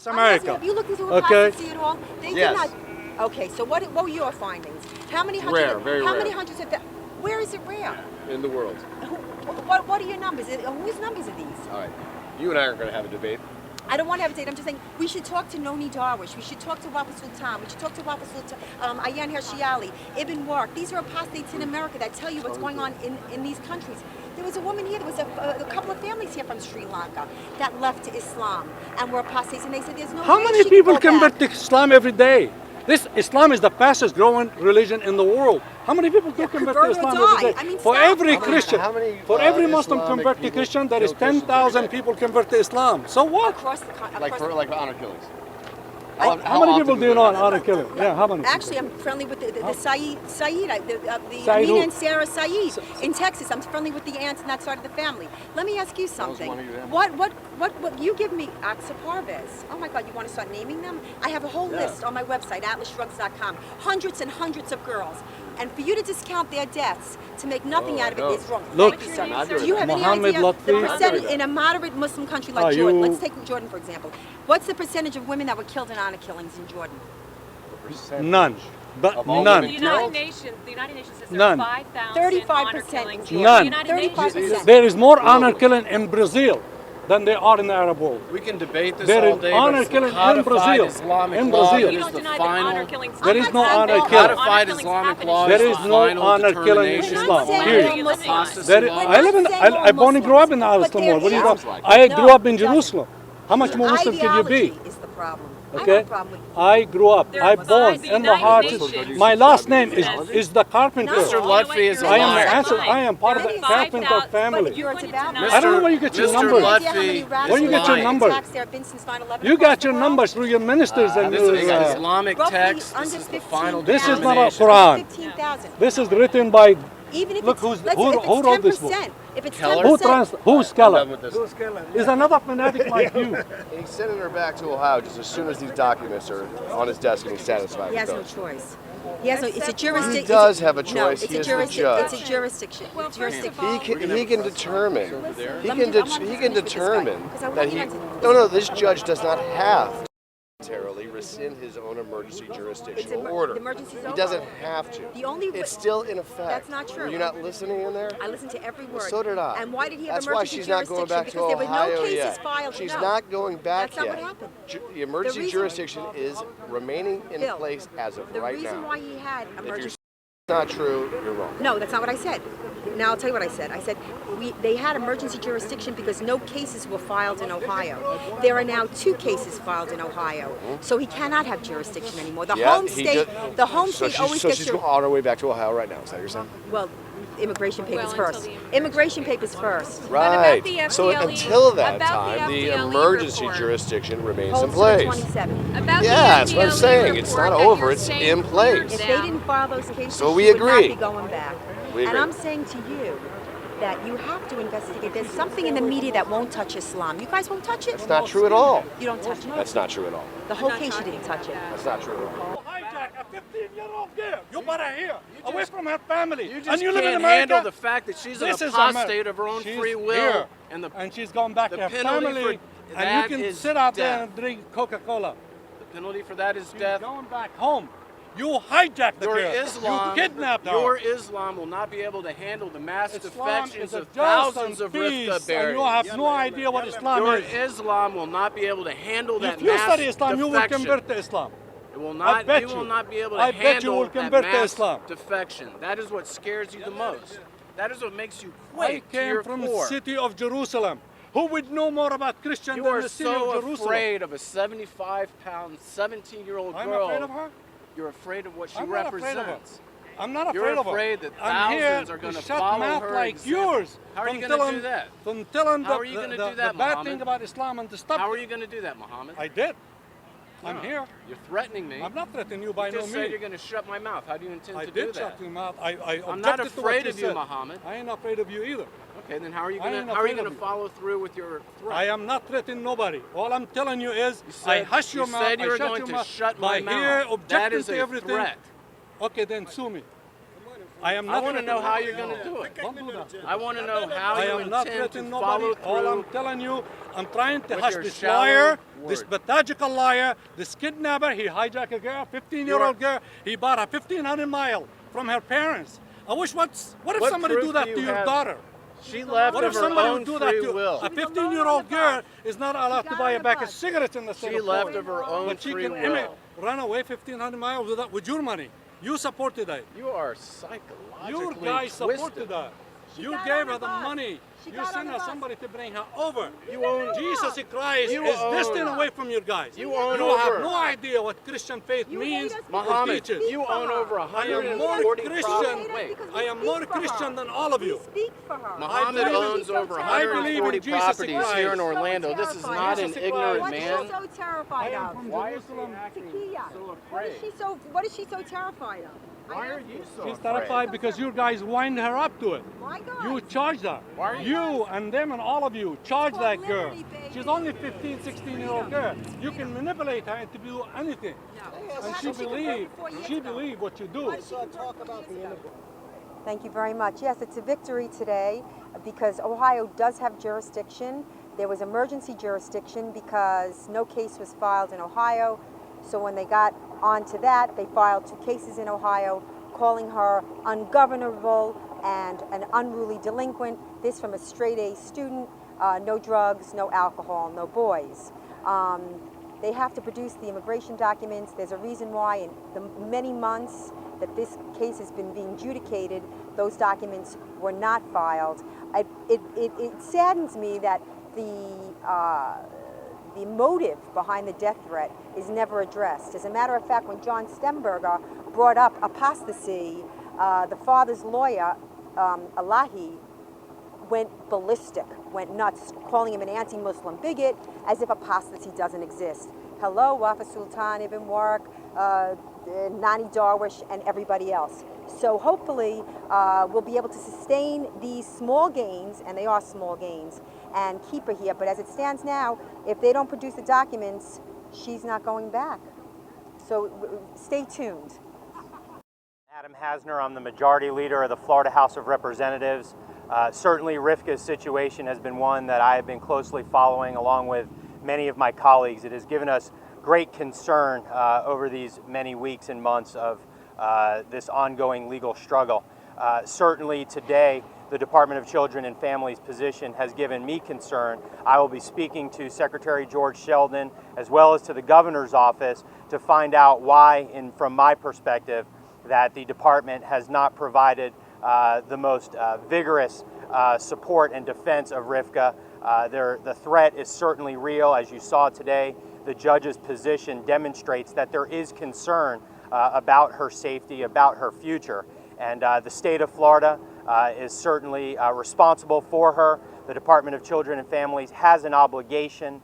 across America. Have you looked into Okay. apostasy at all? They did Yes. not. Okay, so what were your findings? How many hundreds? Rare, very how rare. many hundreds of? Where is it rare? In the world. What are your numbers? Whose numbers are these? All right. You and I aren't going to have a debate. I don't want to have a date. I'm just saying we should talk to Noni Darwish. We should talk to Wapa Sultan. We should talk to Wapa Sultan, Ayan Hershiali, Ibn Warq. These are apostates in America that tell you what's going on in these countries. There was a woman here. There was a couple of families here from Sri Lanka that left to Islam and were apostates, and they said there's no How way many she people can go convert back. to Islam every day? This Islam is the fastest growing religion in the world. How many people do convert to convert or Islam die. every day? I mean, For stop. every How many- Christian, for every Muslim Islamic convert to people Christian, there is kill Christians 10,000 every day? people convert to Islam. So what? Across the Like across for like honor killings. How many people do you know on honor killing? Yeah, how many? Actually, I'm friendly with the Saeed, the Saeed who? Amina and Sarah Saeed in Texas. I'm friendly with the aunts and that side of the family. Let me ask you something. one of your What you give me Aksa Parvez? Oh my God, you want to start naming them? I have a whole list on my website, atlasshrugs.com. Hundreds and hundreds of girls. And for you to discount their deaths to make nothing out of it is wrong. Look, Thank you, sir. not doing Do you that. have Mohammad any idea Lutfi. the Not percentage doing in a moderate Muslim country like Are Jordan? you- Let's take Jordan for example. What's the percentage of women that were killed in honor killings in Jordan? None. But Of all none. women The United Nations says there None. are 5,000 35% honor killings. in None. The United Nations 35%. There is more honor killing in Brazil than there are in the Arab world. We can debate this There all is day, honor but it's killing in codified Brazil. Islamic In law Brazil. that You is don't the deny that honor final. killings. There is no I'm not honor saying killing. Codified killings Islamic happen law in There is is the no final honor killing in determination. Islam. saying Period. all Muslims. Apostasy There is, law. I live in. I've only grew up in But Islam. there What do you is- got? I grew up in No, it Jerusalem. How much more Muslim could you be? Ideology is the problem. I have Okay, a problem with I grew up. There I are born five in the United heart. Nations. My last name is the carpenter. Mr. Lutfi is a I am the liar. answer. I am part of the There is carpenter 5,000 family. But you're about I don't know where you get your Mr. numbers. Lutfi Where you get your numbers? You got your numbers through your ministers and This your, is Islamic text. This is the final This is not a determination. Quran. This is written by Even if Look, it's, who's- let's, who- if it's who wrote this book? 10%, if it's Keller? 10%, who's I'm Keller? done with this. Is another fanatic like you. And he's sending her back to Ohio just as soon as these documents are on his desk and he's satisfied he has no with those. choice. He has no, it's a jurisdiction. He does have a No, choice. it's He a is the jurisdiction. judge. It's a jurisdiction. Well, first jurisdiction. of all, He can determine. He Let me- can I'm not he finished can with this guy, determine 'cause I that want he. you to- No, this judge does not have to voluntarily rescind his own emergency jurisdictional It's order. the emergency's He over. doesn't have to. The only It's still in effect. That's not true. Were you not listening in there? I listened to every word. So did I. And why did he have That's why emergency she's not going jurisdiction? back to Because there were Ohio no cases yet. filed. She's no. not going back That's not yet. what happened. The emergency reason- jurisdiction is remaining in Bill, place as of The right reason now. why he had If emergency. you're not true, you're wrong. No, that's not what I said. Now I'll tell you what I said. I said they had emergency jurisdiction because no cases were filed in Ohio. There are now 2 cases filed in Ohio, so he cannot have jurisdiction anymore. The home he state, just- the home so state always so gets she's your on her way back to Ohio right now. Is that what you're saying? well, immigration papers Well, first. until the Immigration papers first. Right. the So FDLE until that about the time, the FDLE emergency report. jurisdiction remains in Holds to the place. 27. About Yeah, the that's what I'm FDLE saying. It's report not that over, you're it's saying in cleared place. If down. they didn't file those cases, So we she would not agree. be going back. We And agree. I'm saying to you that you have to investigate. There's something in the media that won't touch Islam. You guys won't touch it? It's not true at all. You don't touch it. That's not true at all. The whole case you didn't touch it. That's not true at all. Hijack a 15-year-old girl. You better here, away from her family. You just and you live in can't America. handle the fact that she's an This is apostate America. of her own She's free will, here, and she's going back the to her penalty family, for and that you can is sit out there death. and drink Coca-Cola. the penalty for that is She's death. going back home. You hijacked the Your girl. Islam, You kidnapped her. your Islam will not be able to handle the mass Islam defections is a of thousands of peace, Rifqa and Bary. you have no idea what Islam Your is. Islam will not be able to handle that If you mass study Islam, you will defection. convert to Islam. It will I not. bet You will you. not be able to I bet you handle will that convert to mass Islam. defection. That is what scares you the most. That is what makes you I quake to came your from the core. city of Jerusalem. Who would know more about Christian You than are the city so of Jerusalem? afraid of a 75-pound, 17-year-old I'm girl. afraid of her. You're afraid of what she I'm not afraid of her. represents. I'm not You're afraid of her. afraid that I'm here thousands are gonna to shut follow mouth her like example. yours. How are you from gonna telling- do that? From telling How the, are you gonna the, do that, the bad Mohammed? thing about Islam and to stop How are it. you going to do that, Mohammed? I did. I'm No. here. You're threatening me. I'm not threatening you by You no just said means. you're going to shut my mouth. How do you intend I to do did that? shut your mouth. I I'm not objected to what afraid of you, said. Mohammed. I ain't afraid of you either. Okay, then how are you I going ain't to afraid of you. follow through with your threat? I am not threatening nobody. All I'm telling you is said- I hush your you mouth. said you I were shut going your to mouth. shut by my mouth. here That objecting is to a everything. threat. Okay, then sue me. I am I not. want to know how you're going to do it. Don't do that. I want to know how I you am not intend to threatening follow nobody. All I'm through. telling you, I'm trying to with hush your this shallow liar, this words. pathological liar, this kidnapper. He hijacked a girl, 15-year-old girl. He bought her 1,500 miles from her parents. I wish what if What somebody proof do that do to you your have? daughter? She left What of if her somebody own would do that free to will. a 15-year-old girl is not allowed to got buy on a the pack of bus. cigarettes in the state She of left Florida. of her own But she free can will. run away 1,500 miles with your money. You supported that. You are psychologically Your guys supported twisted. that. She You got gave on her the the bus. money. She You got on sent the her bus. somebody to bring her over. You own. Jesus Christ You is own- destined away from you guys. You own You have over. no idea what Christian faith You means hate us or Muhammad, teaches. you own over I am more 140 Christian. properties. Wait, I am more Christian than all of you. We speak for her. Muhammad believe in- owns over I believe in 140 Jesus properties Christ. here in So Orlando. This is terrified. not an Jesus ignorant What is man. she so terrified I am of? from Why is she Jerusalem. acting Takia. so What afraid? is she so terrified of? Why are you so She's afraid? terrified because you guys wind her up to it. My God. You charge her. Why are You and them and all of you charge called that girl. liberty, baby. She's only 15, 16-year-old girl. You can manipulate her into do anything. And she believe what you do. Thank you very much. Yes, it's a victory today because Ohio does have jurisdiction. There was emergency jurisdiction because no case was filed in Ohio. So when they got onto that, they filed 2 cases in Ohio, calling her ungovernable and an unruly delinquent. This from a straight A student, no drugs, no alcohol, no boys. They have to produce the immigration documents. There's a reason why in the many months that this case has been being adjudicated, those documents were not filed. It saddens me that the motive behind the death threat is never addressed. As a matter of fact, when John Stemberger brought up apostasy, the father's lawyer, Elahi, went ballistic, went nuts, calling him an anti-Muslim bigot, as if apostasy doesn't exist. Hello, Wafa Sultan, Ibn Warq, Nani Darwish, and everybody else. So hopefully we'll be able to sustain these small gains, and they are small gains, and keep her here. But as it stands now, if they don't produce the documents, she's not going back. So stay tuned. Adam Hasner, I'm the Majority Leader of the Florida House of Representatives. Certainly Rifqa's situation has been one that I have been closely following along with many of my colleagues. It has given us great concern over these many weeks and months of this ongoing legal struggle. Certainly today, the Department of Children and Families position has given me concern. I will be speaking to Secretary George Sheldon as well as to the Governor's office to find out why, from my perspective, that the department has not provided the most vigorous support and defense of Rifqa. The threat is certainly real. As you saw today, the judge's position demonstrates that there is concern about her safety, about her future. And the state of Florida is certainly responsible for her. The Department of Children and Families has an obligation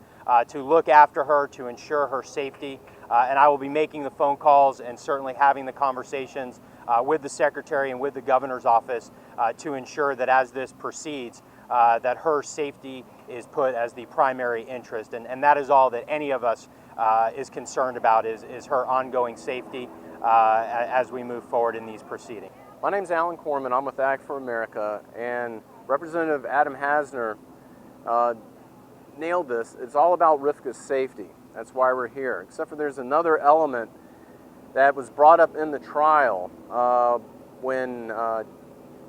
to look after her, to ensure her safety. And I will be making the phone calls and certainly having the conversations with the Secretary and with the Governor's office to ensure that as this proceeds, that her safety is put as the primary interest. And that is all that any of us is concerned about, is her ongoing safety as we move forward in these proceedings. My name's Alan Kornman. I'm with ACT for America, and Representative Adam Hasner nailed this. It's all about Rifqa's safety. That's why we're here. Except for there's another element that was brought up in the trial when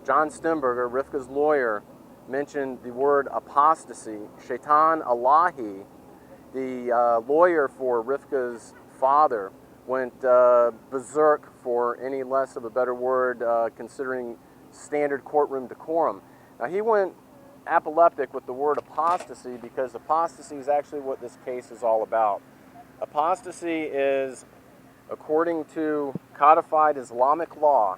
John Stemberger, Rifqa's lawyer, mentioned the word apostasy. Shaitan Elahi, the lawyer for Rifqa's father, went berserk, for any less of a better word, considering standard courtroom decorum. Now, he went apoplectic with the word apostasy because apostasy is actually what this case is all about. Apostasy is, according to codified Islamic law,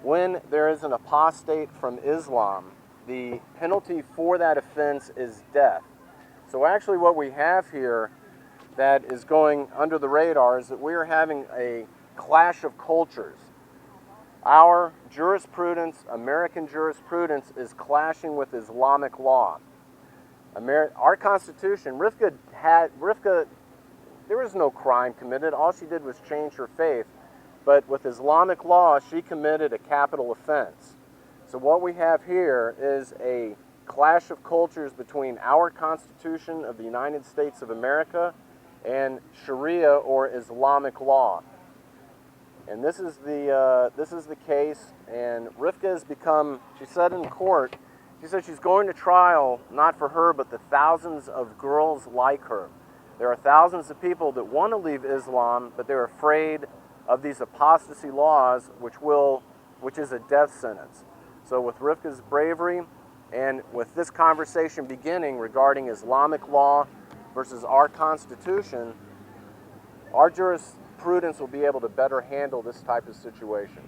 when there is an apostate from Islam, the penalty for that offense is death. So actually what we have here that is going under the radar is that we are having a clash of cultures. Our jurisprudence, American jurisprudence, is clashing with Islamic law. Our Constitution, Rifqa, there was no crime committed. All she did was change her faith. but with Islamic law, she committed a capital offense. So what we have here is a clash of cultures between our Constitution of the United States of America and Sharia or Islamic law. And this is the case, and Rifqa has become, she said in court, she said she's going to trial not for her but the thousands of girls like her. There are thousands of people that want to leave Islam, but they're afraid of these apostasy laws, which is a death sentence. So with Rifqa's bravery and with this conversation beginning regarding Islamic law versus our Constitution, our jurisprudence will be able to better handle this type of situation.